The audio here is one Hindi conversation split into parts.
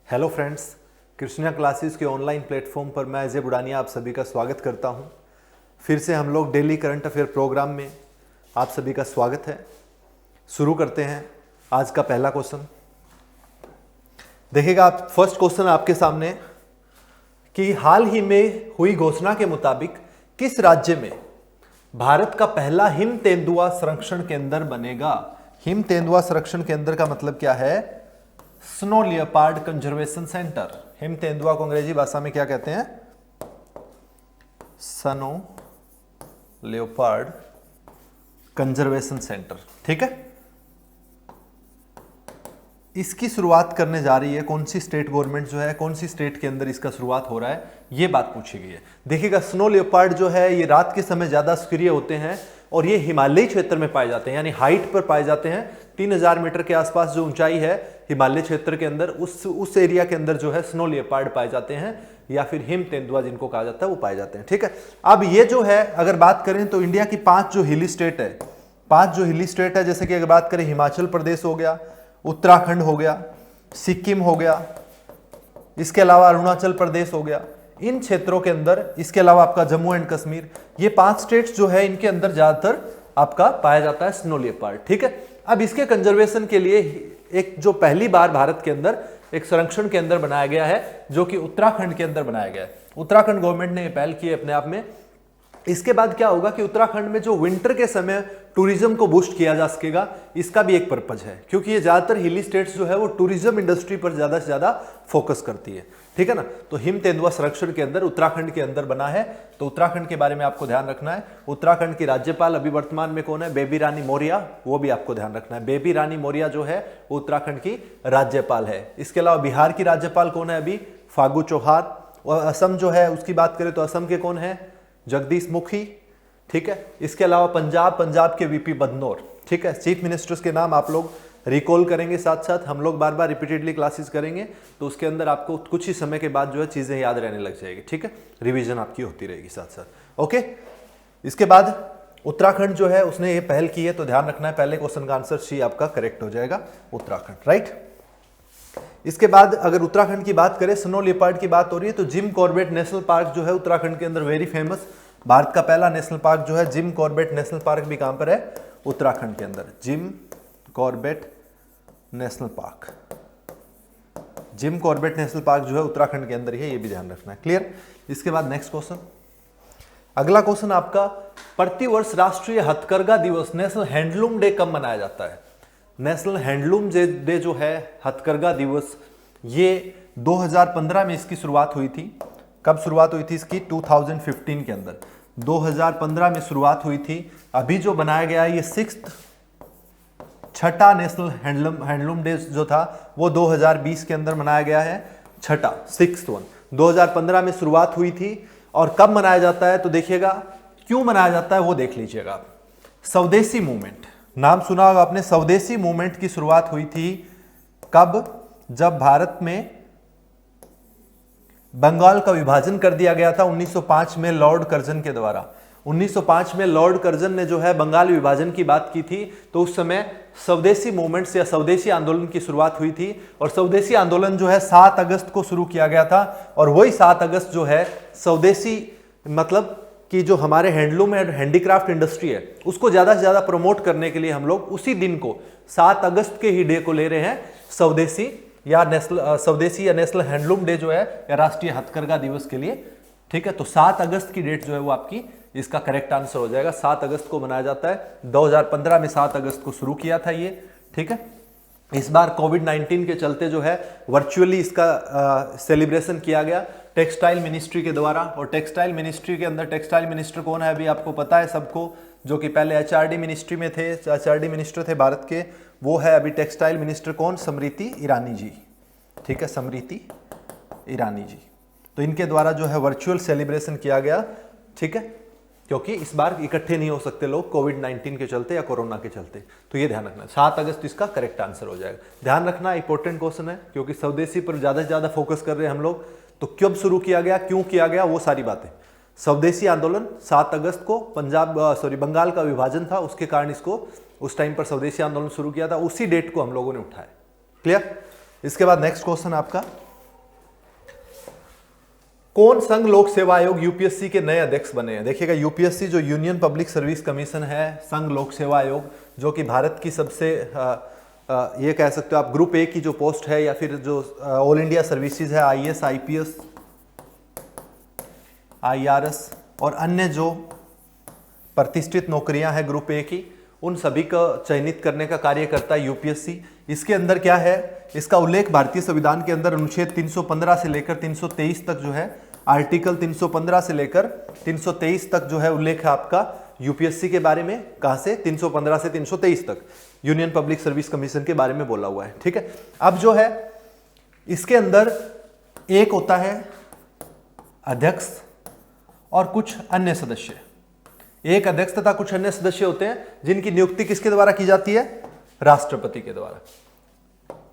हेलो फ्रेंड्स, कृष्णा क्लासेस के ऑनलाइन प्लेटफॉर्म पर मैं अजय बुढ़ानिया आप सभी का स्वागत करता हूं। फिर से हम लोग डेली करंट अफेयर प्रोग्राम में आप सभी का स्वागत है। शुरू करते हैं आज का पहला क्वेश्चन। देखिएगा आप, फर्स्ट क्वेश्चन आपके सामने कि हाल ही में हुई घोषणा के मुताबिक किस राज्य में भारत का पहला हिम तेंदुआ संरक्षण केंद्र बनेगा। हिम तेंदुआ संरक्षण केंद्र का मतलब क्या है? Snow leopard conservation centre. Him तेंदुआ को अंग्रेजी भाषा में क्या कहते हैं? Snow leopard conservation centre. ठीक है, इसकी शुरुआत करने जा रही है कौन सी स्टेट गवर्नमेंट जो है, कौन सी स्टेट के अंदर इसका शुरुआत हो रहा है, ये बात पूछी गई है। देखिएगा, स्नो लियोपार्ड जो है ये रात के समय ज्यादा सक्रिय होते हैं और ये हिमालयी क्षेत्र में पाए जाते हैं, यानी हाइट पर पाए जाते हैं। 3000 मीटर के आसपास जो ऊंचाई है हिमालय क्षेत्र के अंदर, उस एरिया के अंदर जो है स्नो लियोपार्ड पाए जाते हैं, या फिर हिम तेंदुआ जिनको कहा जाता है वो पाए जाते हैं। ठीक है, अब ये जो है अगर बात करें तो इंडिया की 5 जो हिली स्टेट है, जैसे कि अगर बात करें हिमाचल प्रदेश हो गया, उत्तराखंड हो गया, सिक्किम हो गया, इसके अलावा अरुणाचल प्रदेश हो गया, इन क्षेत्रों के अंदर, इसके अलावा आपका जम्मू एंड कश्मीर, ये 5 स्टेट्स जो है इनके अंदर ज्यादातर आपका पाया जाता है स्नो लियोपार्ड। ठीक है, अब इसके कंजर्वेशन के लिए एक जो पहली बार भारत के अंदर एक संरक्षण केंद्र बनाया गया है, जो कि उत्तराखंड के अंदर बनाया गया है। उत्तराखंड गवर्नमेंट ने पहल की है अपने आप में। इसके बाद क्या होगा कि उत्तराखंड में जो विंटर के समय टूरिज्म को बूस्ट किया जा सकेगा, इसका भी एक पर्पज है, क्योंकि ये ज्यादातर हिली स्टेट्स जो है वो टूरिज्म इंडस्ट्री पर ज्यादा से ज्यादा फोकस करती है। ठीक है ना, तो हिम तेंदुआ संरक्षण के अंदर उत्तराखंड के अंदर बना है, तो उत्तराखंड के बारे में आपको ध्यान रखना है। उत्तराखंड की राज्यपाल अभी वर्तमान में कौन है? बेबी रानी मौर्य, वो भी आपको ध्यान रखना है। बेबी रानी मौर्य जो है वो उत्तराखंड की राज्यपाल है। इसके अलावा बिहार की राज्यपाल कौन है अभी? फागू चौहान। और असम जो है उसकी बात करें तो असम के कौन है? जगदीश मुखी। ठीक है, इसके अलावा पंजाब के वीपी बदनौर। ठीक है, चीफ मिनिस्टर्स के नाम आप लोग रिकॉल करेंगे, साथ साथ हम लोग बार बार रिपीटेडली क्लासेस करेंगे, तो उसके अंदर आपको कुछ ही समय के बाद जो है चीजें याद रहने लग जाएगी। ठीक है, रिवीजन आपकी होती रहेगी साथ साथ। ओके, इसके बाद उत्तराखंड जो है उसने ये पहल की है, तो ध्यान रखना है पहले क्वेश्चन का आंसर सी आपका करेक्ट हो जाएगा, उत्तराखंड। राइट, इसके बाद अगर उत्तराखंड की बात करें, स्नो लियोपार्ड की बात हो रही है, तो जिम कॉर्बेट नेशनल पार्क जो है उत्तराखंड के अंदर वेरी फेमस, भारत का पहला नेशनल पार्क जो है जिम कॉर्बेट नेशनल पार्क भी कहां पर है? उत्तराखंड के अंदर। Jim Corbett national park, Jim Corbett national park जो है उत्तराखंड के अंदर ही है, ये भी ध्यान रखना है। क्लियर? इसके बाद नेक्स्ट क्वेश्चन, अगला क्वेश्चन आपका, प्रतिवर्ष राष्ट्रीय हथकरघा दिवस नेशनल हैंडलूम डे कब मनाया जाता है? नेशनल हैंडलूम डे जो है, हथकरघा दिवस, ये 2015 में इसकी शुरुआत हुई थी। कब शुरुआत हुई थी इसकी? 2015 के अंदर, 2015 में शुरुआत हुई थी। अभी जो बनाया गया है ये छठा नेशनल हैंडलूम डे जो था वो 2020 के अंदर मनाया गया है, छठा, 6th वन। 2015 में शुरुआत हुई थी और कब मनाया जाता है तो देखिएगा, क्यों मनाया जाता है वो देख लीजिएगा आप। स्वदेशी मूवमेंट, नाम सुना होगा आपने, स्वदेशी मूवमेंट की शुरुआत हुई थी कब? जब भारत में बंगाल का विभाजन कर दिया गया था 1905 में लॉर्ड कर्जन के द्वारा। 1905 में लॉर्ड कर्जन ने जो है बंगाल विभाजन की बात की थी, तो उस समय स्वदेशी मूवमेंट या स्वदेशी आंदोलन की शुरुआत हुई थी। और स्वदेशी आंदोलन जो है 7 अगस्त को शुरू किया गया था, और वही 7 अगस्त जो है स्वदेशी मतलब कि जो हमारे हैंडलूम एंड हैंडीक्राफ्ट इंडस्ट्री है उसको ज्यादा से ज्यादा प्रमोट करने के लिए हम लोग उसी दिन को 7 अगस्त के ही डे को ले रहे हैं स्वदेशी या नेशनल हैंडलूम डे जो है, या राष्ट्रीय हथकरघा दिवस के लिए। ठीक है, तो 7 अगस्त की डेट जो है वो आपकी इसका करेक्ट आंसर हो जाएगा। 7 अगस्त को मनाया जाता है, 2015 में 7 अगस्त को शुरू किया था ये। ठीक है, इस बार कोविड-19 के चलते जो है वर्चुअली इसका सेलिब्रेशन किया गया टेक्सटाइल मिनिस्ट्री के द्वारा। और टेक्सटाइल मिनिस्ट्री के अंदर टेक्सटाइल मिनिस्टर कौन है अभी आपको पता है सबको, जो कि पहले एचआरडी मिनिस्ट्री में थे, एचआरडी मिनिस्टर थे भारत के, वो है अभी टेक्सटाइल मिनिस्टर कौन? स्मृति ईरानी जी। ठीक है, स्मृति ईरानी जी। तो इनके द्वारा जो है वर्चुअल सेलिब्रेशन किया गया। ठीक है, क्योंकि इस बार इकट्ठे नहीं हो सकते लोग कोविड-19 के चलते या कोरोना के चलते, तो ये ध्यान रखना। 7 अगस्त इसका करेक्ट आंसर हो जाएगा। ध्यान रखना, इंपॉर्टेंट क्वेश्चन है, क्योंकि स्वदेशी पर ज्यादा से ज्यादा फोकस कर रहे हैं हम लोग। तो कब शुरू किया गया, क्यों किया गया, वो सारी बातें। स्वदेशी आंदोलन 7 अगस्त को बंगाल का विभाजन था, उसके कारण इसको उस टाइम पर स्वदेशी आंदोलन शुरू किया था, उसी डेट को हम लोगों ने उठाया। क्लियर? इसके बाद नेक्स्ट क्वेश्चन आपका, कौन संघ लोक सेवा आयोग यूपीएससी के नए अध्यक्ष बने हैं? देखिएगा, यूपीएससी जो यूनियन पब्लिक सर्विस कमीशन है, संघ लोक सेवा आयोग, जो कि भारत की सबसे ये कह सकते हो आप ग्रुप ए की जो पोस्ट है, या फिर जो ऑल इंडिया सर्विसेज है, आईएएस, आईपीएस, आईआरएस और अन्य जो प्रतिष्ठित नौकरियां हैं ग्रुप ए की, उन सभी को चयनित करने का कार्य करता है यूपीएससी। इसके अंदर क्या है, इसका उल्लेख भारतीय संविधान के अंदर अनुच्छेद 315 से लेकर 323 तक जो है, आर्टिकल 315 से लेकर 323 तक जो है उल्लेख है आपका यूपीएससी के बारे में। कहां से? 315 से 323 तक यूनियन पब्लिक सर्विस कमीशन के बारे में बोला हुआ है। ठीक है, अब जो है इसके अंदर एक होता है अध्यक्ष और कुछ अन्य सदस्य। एक अध्यक्ष तथा कुछ अन्य सदस्य होते हैं जिनकी नियुक्ति किसके द्वारा की जाती है? राष्ट्रपति के द्वारा।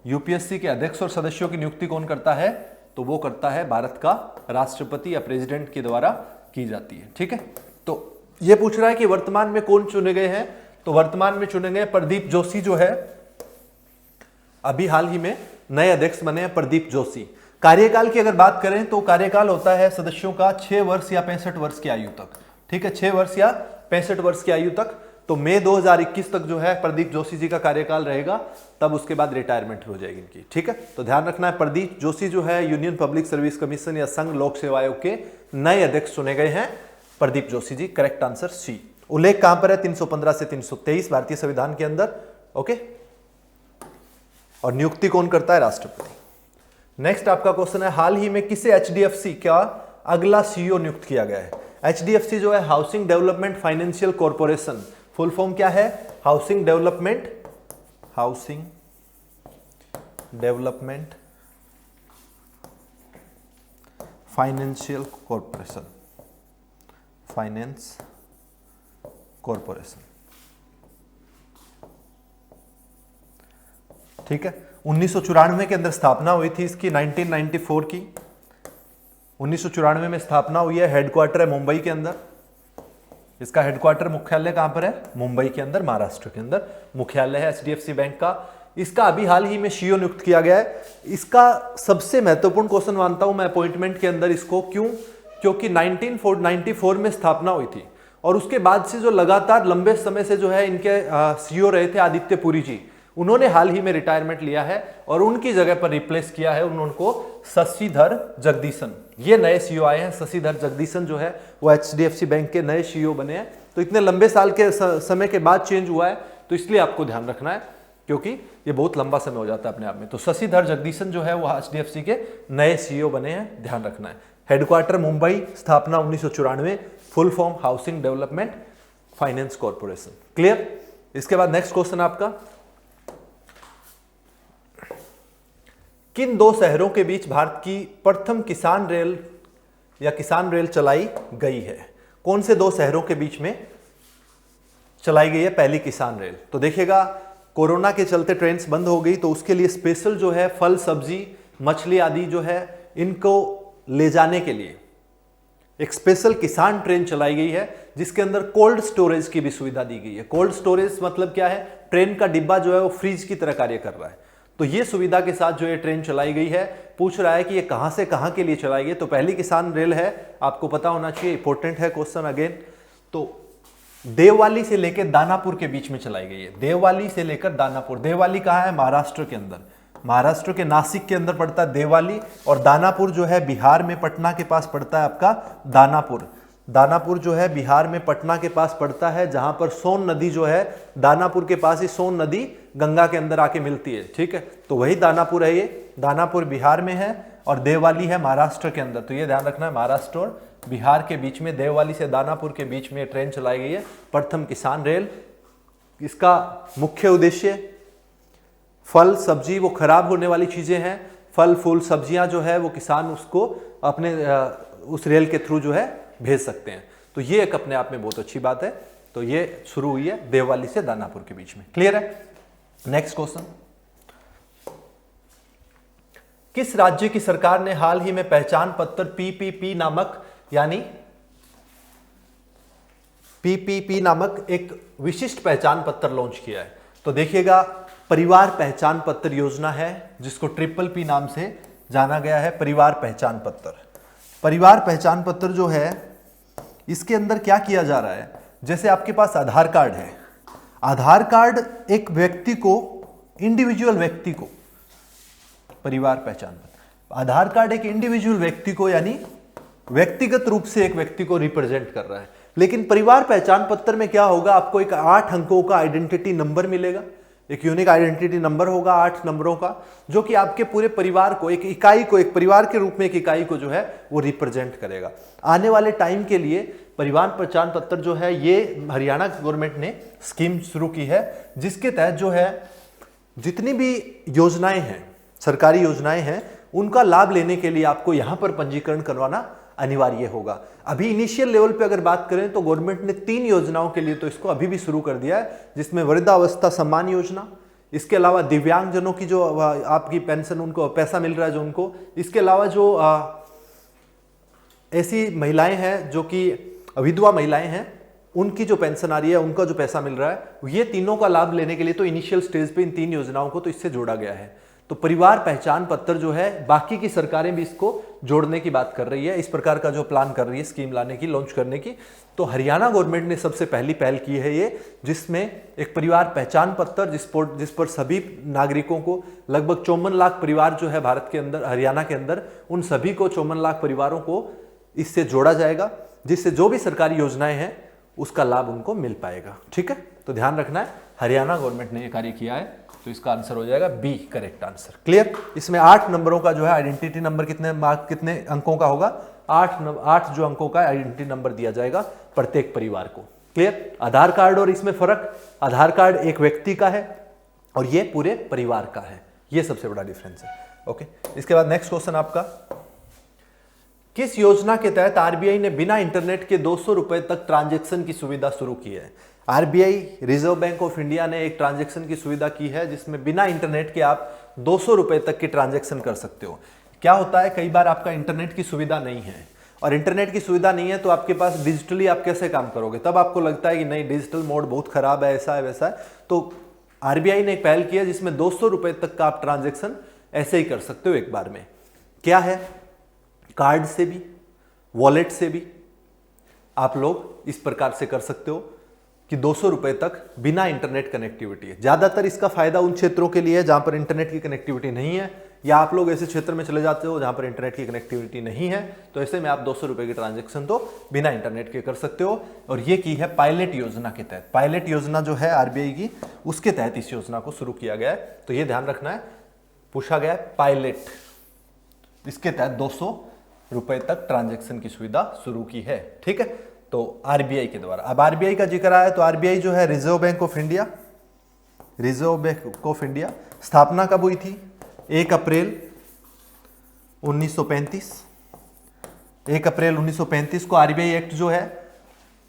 यूपीएससी के अध्यक्ष और सदस्यों की नियुक्ति कौन करता है? तो वो करता है भारत का राष्ट्रपति या प्रेसिडेंट के द्वारा की जाती है। ठीक है, तो ये पूछ रहा है कि वर्तमान में कौन चुने गए हैं? तो वर्तमान में चुने गए प्रदीप जोशी जो है, अभी हाल ही में नए अध्यक्ष बने हैं प्रदीप जोशी। कार्यकाल की अगर बात करें तो कार्यकाल होता है सदस्यों का 6 वर्ष या 65 वर्ष की आयु तक। ठीक है, 6 वर्ष या 65 वर्ष की आयु तक। तो मई 2021 तक जो है प्रदीप जोशी जी का कार्यकाल रहेगा, तब उसके बाद रिटायरमेंट हो जाएगी इनकी। ठीक है, तो ध्यान रखना है, प्रदीप जोशी जो है यूनियन पब्लिक सर्विस कमीशन या संघ लोक सेवा आयोग के नए अध्यक्ष चुने गए हैं, Pradeep Joshi ji. Correct answer C. उल्लेख कहां पर है? 315 से 323 भारतीय संविधान के अंदर। ओके, और नियुक्ति कौन करता है? राष्ट्रपति। नेक्स्ट आपका क्वेश्चन है, हाल ही में किसे एचडीएफसी का अगला सीईओ नियुक्त किया गया है? एचडीएफसी जो है housing development financial corporation, full form क्या है? Housing development financial corporation, finance corporation. ठीक है, 1994 के अंदर स्थापना हुई थी इसकी, 1994 की 1994 में स्थापना हुई है। हेडक्वार्टर है मुंबई के अंदर। इसका हेडक्वार्टर मुख्यालय कहां पर है? मुंबई के अंदर, महाराष्ट्र के अंदर मुख्यालय है एचडीएफसी बैंक का। इसका अभी हाल ही में सीईओ नियुक्त किया गया है। इसका सबसे महत्वपूर्ण क्वेश्चन मानता हूं मैं अपॉइंटमेंट के अंदर इसको। क्यों? क्योंकि 1994 में स्थापना हुई थी और उसके बाद से जो लगातार लंबे समय से जो है इनके सीईओ रहे थे आदित्य पुरी जी, उन्होंने हाल ही में रिटायरमेंट लिया है और उनकी जगह पर रिप्लेस किया है उनको शशिधर जगदीशन। ये नए सीईओ आए हैं। शशिधर जगदीशन जो है वो एचडीएफसी बैंक के नए सीईओ बने हैं। तो इतने लंबे साल के समय के बाद चेंज हुआ है, तो इसलिए आपको ध्यान रखना है, क्योंकि ये बहुत लंबा समय हो जाता है अपने आप में। तो शशिधर जगदीशन जो है वो एचडीएफसी के नए सीईओ बने हैं, ध्यान रखना है। हेडक्वार्टर मुंबई, स्थापना 1994, full form housing development finance corporation. Clear? इसके बाद नेक्स्ट क्वेश्चन आपका, किन 2 शहरों के बीच भारत की प्रथम किसान रेल या किसान रेल चलाई गई है? कौन से 2 शहरों के बीच में चलाई गई है पहली किसान रेल? तो देखिएगा, कोरोना के चलते ट्रेन्स बंद हो गई, तो उसके लिए स्पेशल जो है फल, सब्जी, मछली आदि जो है इनको ले जाने के लिए एक स्पेशल किसान ट्रेन चलाई गई है, जिसके अंदर कोल्ड स्टोरेज की भी सुविधा दी गई है। कोल्ड स्टोरेज मतलब क्या है? ट्रेन का डिब्बा जो है वो फ्रीज की तरह कार्य कर रहा है। तो ये सुविधा के साथ जो ये ट्रेन चलाई गई है। पूछ रहा है कि ये कहां से कहां के लिए चलाई गई? तो पहली किसान रेल है, आपको पता होना चाहिए, इंपॉर्टेंट है क्वेश्चन अगेन। तो देववाली से लेकर दानापुर के बीच में चलाई गई है। देववाली से लेकर दानापुर। देववाली कहां है? महाराष्ट्र के अंदर, महाराष्ट्र के नासिक के अंदर पड़ता है देववाली। और दानापुर जो है बिहार में पटना के पास पड़ता है आपका दानापुर। दानापुर जो है बिहार में पटना के पास पड़ता है, जहां पर सोन नदी जो है दानापुर के पास ही सोन नदी गंगा के अंदर आके मिलती है। ठीक है, तो वही दानापुर है। ये दानापुर बिहार में है और देववाली है महाराष्ट्र के अंदर। तो ये ध्यान रखना है, महाराष्ट्र और बिहार के बीच में, देववाली से दानापुर के बीच में ट्रेन चलाई गई है, प्रथम किसान रेल। इसका मुख्य उद्देश्य फल, सब्जी, वो खराब होने वाली चीजें हैं, फल फूल सब्जियां जो है वो किसान उसको अपने उस रेल के थ्रू जो है भेज सकते हैं। तो ये एक अपने आप में बहुत अच्छी बात है। तो ये शुरू हुई है देववाली से दानापुर के बीच में। क्लियर है? नेक्स्ट क्वेश्चन, किस राज्य की सरकार ने हाल ही में पहचान पत्र पीपीपी नामक, यानी पीपीपी नामक एक विशिष्ट पहचान पत्र लॉन्च किया है? तो देखिएगा, परिवार पहचान पत्र योजना है, जिसको ट्रिपल पी नाम से जाना गया है, परिवार पहचान पत्र। परिवार पहचान पत्र जो है इसके अंदर क्या किया जा रहा है, जैसे आपके पास आधार कार्ड है, आधार कार्ड एक व्यक्ति को, इंडिविजुअल व्यक्ति को, परिवार पहचान पत्र, आधार कार्ड एक इंडिविजुअल व्यक्ति को यानी व्यक्तिगत रूप से एक व्यक्ति को रिप्रेजेंट कर रहा है। लेकिन परिवार पहचान पत्र में क्या होगा, आपको एक 8 अंकों का आइडेंटिटी नंबर मिलेगा, एक यूनिक आइडेंटिटी नंबर होगा 8 नंबरों का, जो कि आपके पूरे परिवार को, एक इकाई को, एक परिवार के रूप में एक इकाई को जो है वो रिप्रेजेंट करेगा। आने वाले टाइम के लिए परिवार पहचान पत्र जो है ये हरियाणा गवर्नमेंट ने स्कीम शुरू की है, जिसके तहत जो है जितनी भी योजनाएं हैं, सरकारी योजनाएं हैं, उनका लाभ लेने के लिए आपको यहां पर पंजीकरण करवाना अनिवार्य होगा। अभी इनिशियल लेवल पे अगर बात करें तो गवर्नमेंट ने 3 योजनाओं के लिए तो इसको अभी भी शुरू कर दिया है, जिसमें वृद्धावस्था सम्मान योजना, इसके अलावा दिव्यांगजनों की जो आपकी पेंशन, उनको पैसा मिल रहा है जो उनको, इसके अलावा जो ऐसी महिलाएं हैं जो कि विधवा महिलाएं हैं, उनकी जो पेंशन आ रही है, उनका जो पैसा मिल रहा है, ये तीनों का लाभ लेने के लिए तो इनिशियल स्टेज पे इन 3 योजनाओं को तो इससे जोड़ा गया है। तो परिवार पहचान पत्र जो है, बाकी की सरकारें भी इसको जोड़ने की बात कर रही है, इस प्रकार का जो प्लान कर रही है स्कीम लाने की, लॉन्च करने की। तो हरियाणा गवर्नमेंट ने सबसे पहली पहल की है ये, जिसमें एक परिवार पहचान पत्र जिस पर सभी नागरिकों को, लगभग 54 लाख परिवार जो है भारत के अंदर, हरियाणा के अंदर, उन सभी को 54 लाख परिवारों को इससे जोड़ा जाएगा, जिससे जो भी सरकारी योजनाएं हैं उसका लाभ उनको मिल पाएगा। ठीक है, तो ध्यान रखना है, हरियाणा गवर्नमेंट ने यह कार्य किया है, तो इसका आंसर हो जाएगा बी, करेक्ट आंसर। क्लियर? इसमें 8 नंबरों का जो है आइडेंटिटी नंबर कितने अंकों का होगा, 8 जो अंकों का आइडेंटिटी नंबर दिया जाएगा प्रत्येक परिवार को। क्लियर? आधार कार्ड और इसमें फर्क, आधार कार्ड एक व्यक्ति का है और ये पूरे परिवार का है, ये सबसे बड़ा डिफरेंस है। ओके, इसके बाद नेक्स्ट क्वेश्चन आपका, किस योजना के तहत आरबीआई ने बिना इंटरनेट के 200 रुपए तक ट्रांजैक्शन की सुविधा शुरू की है? RBI, reserve bank of India ने एक ट्रांजैक्शन की सुविधा की है जिसमें बिना इंटरनेट के आप 200 रुपए तक की ट्रांजैक्शन कर सकते हो। क्या होता है, कई बार आपका इंटरनेट की सुविधा नहीं है, और इंटरनेट की सुविधा नहीं है तो आपके पास डिजिटली आप कैसे काम करोगे, तब आपको लगता है कि नहीं डिजिटल मोड बहुत खराब है, ऐसा है वैसा है। तो आरबीआई ने एक पहल की है जिसमें 200 रुपए तक का आप ट्रांजेक्शन ऐसे ही कर सकते हो एक बार में। क्या है, कार्ड से भी, वॉलेट से भी आप लोग इस प्रकार से कर सकते हो कि 200 रुपए तक बिना इंटरनेट कनेक्टिविटी है। ज्यादातर इसका फायदा उन क्षेत्रों के लिए है जहां पर इंटरनेट की कनेक्टिविटी नहीं है, या आप लोग ऐसे क्षेत्र में चले जाते हो जहां पर इंटरनेट की कनेक्टिविटी नहीं है, तो ऐसे में आप 200 रुपए की ट्रांजेक्शन तो बिना इंटरनेट के कर सकते हो। और ये की है पायलट योजना के तहत, पायलट योजना जो है आरबीआई की, उसके तहत इस योजना को शुरू किया गया है। तो ये ध्यान रखना है, पूछा गया है पायलट, इसके तहत 200 रुपए तक ट्रांजैक्शन की सुविधा शुरू की है। ठीक है, तो आरबीआई के द्वारा। अब आरबीआई का जिक्र आया तो आरबीआई जो है reserve bank of India, reserve bank of India स्थापना कब हुई थी? 1 अप्रैल 1935। 1 अप्रैल 1935 को आरबीआई एक्ट जो है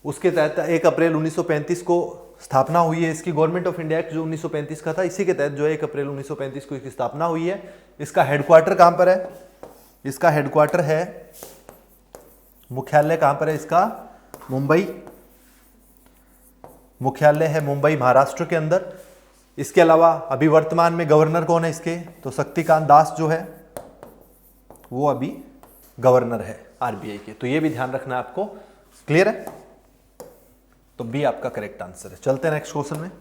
उसके तहत 1 अप्रैल 1935 को स्थापना हुई है इसकी। गवर्नमेंट ऑफ इंडिया एक्ट जो 1935 का था, इसी के तहत जो है 1 अप्रैल 1935 को इसकी स्थापना हुई है। इसका हेडक्वार्टर कहां पर है? इसका हेडक्वार्टर है, मुख्यालय कहां पर है इसका? मुंबई, मुख्यालय है मुंबई महाराष्ट्र के अंदर। इसके अलावा अभी वर्तमान में गवर्नर कौन है इसके? तो शक्तिकांत दास जो है वो अभी गवर्नर है आरबीआई के। तो ये भी ध्यान रखना है आपको। क्लियर है? तो बी आपका करेक्ट आंसर है। चलते हैं नेक्स्ट क्वेश्चन में।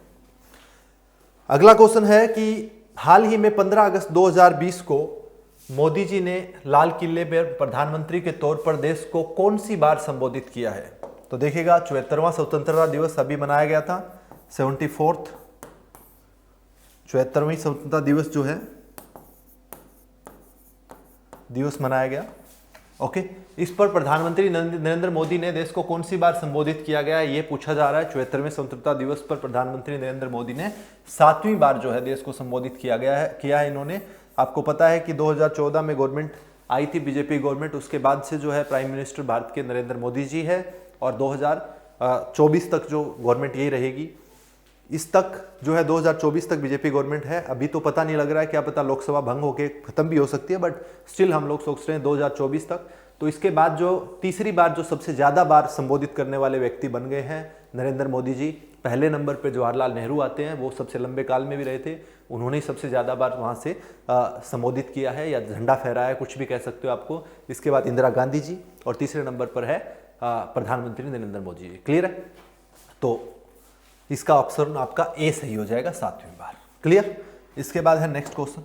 अगला क्वेश्चन है कि हाल ही में 15 अगस्त 2020 को मोदी जी ने लाल किले पर प्रधानमंत्री के तौर पर देश को कौन सी बार संबोधित किया है? तो देखिएगा 74वां स्वतंत्रता दिवस अभी मनाया गया था, 74th 74वीं स्वतंत्रता दिवस जो है दिवस मनाया गया। ओके, इस पर प्रधानमंत्री नरेंद्र मोदी ने देश को कौन सी बार संबोधित किया गया है, ये पूछा जा रहा है। 74वें स्वतंत्रता दिवस पर प्रधानमंत्री नरेंद्र मोदी ने 7वीं बार जो है देश को संबोधित किया है इन्होंने। आपको पता है कि 2014 में गवर्नमेंट आई थी, बीजेपी गवर्नमेंट, उसके बाद से जो है प्राइम मिनिस्टर भारत के नरेंद्र मोदी जी है, और 2024 तक जो गवर्नमेंट यही रहेगी। इस तक जो है 2024 तक बीजेपी गवर्नमेंट है। अभी तो पता नहीं लग रहा है, क्या पता लोकसभा भंग होके खत्म भी हो सकती है, बट स्टिल हम लोग सोच रहे हैं 2024 तक। तो इसके बाद जो तीसरी बार जो सबसे ज्यादा बार संबोधित करने वाले व्यक्ति बन गए हैं नरेंद्र मोदी जी। पहले नंबर पे जवाहरलाल नेहरू आते हैं, वो सबसे लंबे काल में भी रहे थे, उन्होंने सबसे ज़्यादा बार वहाँ से संबोधित किया है या झंडा फहराया, कुछ भी कह सकते हो आपको। इसके बाद इंदिरा गांधी जी और तीसरे नंबर पर है प्रधानमंत्री नरेंद्र मोदी जी। क्लियर है? तो इसका ऑप्शन आपका ए सही हो जाएगा 7वीं बार। क्लियर? इसके बाद है नेक्स्ट क्वेश्चन।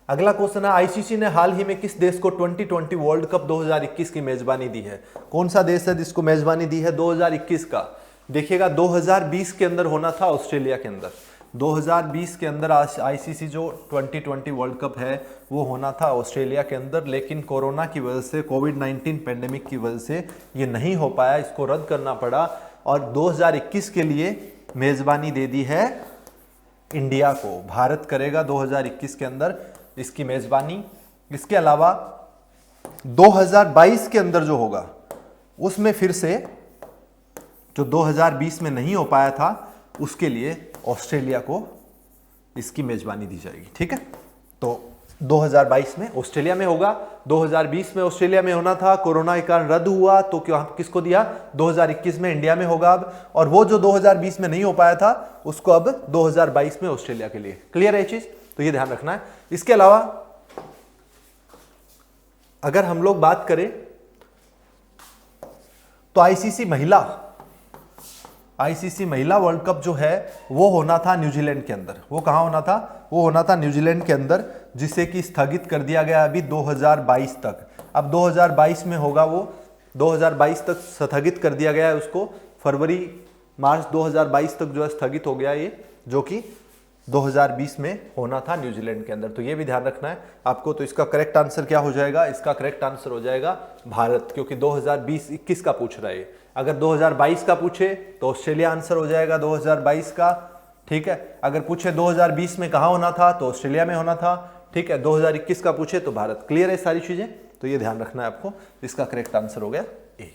अगला क्वेश्चन है, आईसीसी ने हाल ही में किस देश को 2020 वर्ल्ड कप 2021 की मेजबानी दी है? कौन सा देश है जिसको मेजबानी दी है 2021 का? देखिएगा 2020 के अंदर होना था ऑस्ट्रेलिया के अंदर। 2020 के अंदर आईसीसी जो 2020 वर्ल्ड कप है वो होना था ऑस्ट्रेलिया के अंदर, लेकिन कोरोना की वजह से, कोविड-19 पेंडेमिक की वजह से ये नहीं हो पाया, इसको रद्द करना पड़ा और 2021 के लिए मेजबानी दे दी है इंडिया को। भारत करेगा 2021 के अंदर इसकी मेजबानी। इसके अलावा 2022 के अंदर जो होगा उसमें फिर से जो 2020 में नहीं हो पाया था उसके लिए ऑस्ट्रेलिया को इसकी मेजबानी दी जाएगी। ठीक है? तो 2022 में ऑस्ट्रेलिया में होगा, 2020 में ऑस्ट्रेलिया में होना था, कोरोना के कारण रद्द हुआ, तो क्यों किसको दिया? 2021 में इंडिया में होगा अब, और वो जो 2020 में नहीं हो पाया था उसको अब 2022 में ऑस्ट्रेलिया के लिए। क्लियर है ये चीज? तो ये ध्यान रखना है। इसके अलावा अगर हम लोग बात करें तो आईसीसी महिला वर्ल्ड कप जो है वो होना था न्यूजीलैंड के अंदर। वो कहां होना था? वो होना था न्यूजीलैंड के अंदर, जिसे कि स्थगित कर दिया गया अभी 2022 तक। अब 2022 में होगा वो, 2022 तक स्थगित कर दिया गया है उसको। फरवरी मार्च 2022 तक जो है स्थगित हो गया ये, जो कि 2020 में होना था न्यूजीलैंड के अंदर। तो ये भी ध्यान रखना है आपको। तो इसका करेक्ट आंसर क्या हो जाएगा? इसका करेक्ट आंसर हो जाएगा भारत, क्योंकि 2020-21 का पूछ रहा है। अगर 2022 का पूछे तो ऑस्ट्रेलिया आंसर हो जाएगा 2022 का। ठीक है? अगर पूछे 2020 में कहाँ होना था तो ऑस्ट्रेलिया में होना था। ठीक है? 2021 का पूछे तो भारत। क्लियर है सारी चीजें? तो ये ध्यान रखना है आपको। इसका करेक्ट आंसर हो गया ए।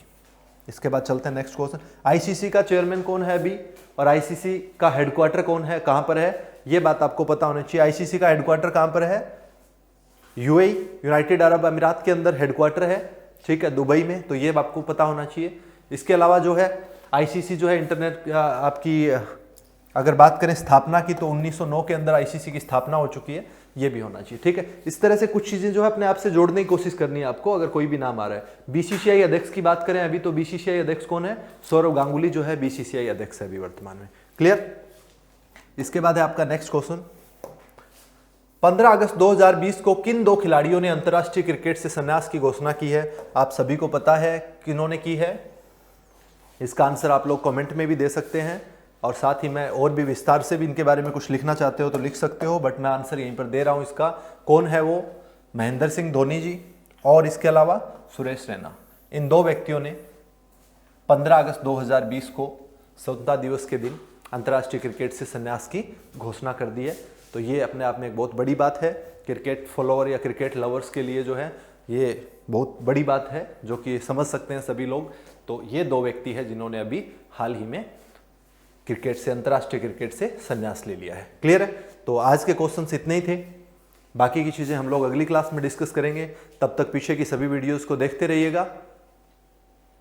इसके बाद चलते हैं नेक्स्ट क्वेश्चन। आईसीसी का चेयरमैन कौन है अभी, और आईसीसी का हेडक्वार्टर कौन है, कहां पर है, ये बात आपको पता होनी चाहिए। आईसीसी का हेडक्वार्टर कहां पर है? यूएई, यूनाइटेड अरब अमीरात के अंदर हेडक्वार्टर है। ठीक है? दुबई में। तो ये आपको पता होना चाहिए। इसके अलावा जो है आईसीसी जो है इंटरनेट आपकी अगर बात करें स्थापना की तो 1909 के अंदर आईसीसी की स्थापना हो चुकी है, ये भी होना चाहिए। ठीक है? इस तरह से कुछ चीजें जो है अपने आप से जोड़ने की कोशिश करनी है आपको, अगर कोई भी नाम आ रहा है। बीसीसीआई अध्यक्ष की बात करें अभी, तो बीसीसीआई अध्यक्ष कौन है? सौरव गांगुली जो है बीसीसीआई अध्यक्ष है अभी वर्तमान में। क्लियर? इसके बाद है आपका नेक्स्ट क्वेश्चन। 15 अगस्त 2020 को किन 2 खिलाड़ियों ने अंतरराष्ट्रीय क्रिकेट से संन्यास की घोषणा की है? आप सभी को पता है किन्होंने की है। इसका आंसर आप लोग कमेंट में भी दे सकते हैं, और साथ ही मैं और भी विस्तार से भी इनके बारे में कुछ लिखना चाहते हो तो लिख सकते हो, बट मैं आंसर यहीं पर दे रहा हूं इसका। कौन है वो? महेंद्र सिंह धोनी जी और इसके अलावा सुरेश रैना। इन 2 व्यक्तियों ने 15 अगस्त 2020 को स्वतंत्रता दिवस के दिन अंतर्राष्ट्रीय क्रिकेट से संन्यास की घोषणा कर दी है। तो ये अपने आप में एक बहुत बड़ी बात है क्रिकेट फॉलोअर या क्रिकेट लवर्स के लिए, जो है ये बहुत बड़ी बात है, जो कि समझ सकते हैं सभी लोग। तो ये 2 व्यक्ति हैं जिन्होंने अभी हाल ही में क्रिकेट से, अंतर्राष्ट्रीय क्रिकेट से संन्यास ले लिया है। क्लियर है? तो आज के क्वेश्चंस इतने ही थे, बाकी की चीजें हम लोग अगली क्लास में डिस्कस करेंगे। तब तक पीछे की सभी वीडियोस को देखते रहिएगा।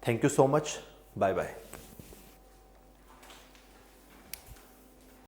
Thank you so much, bye bye.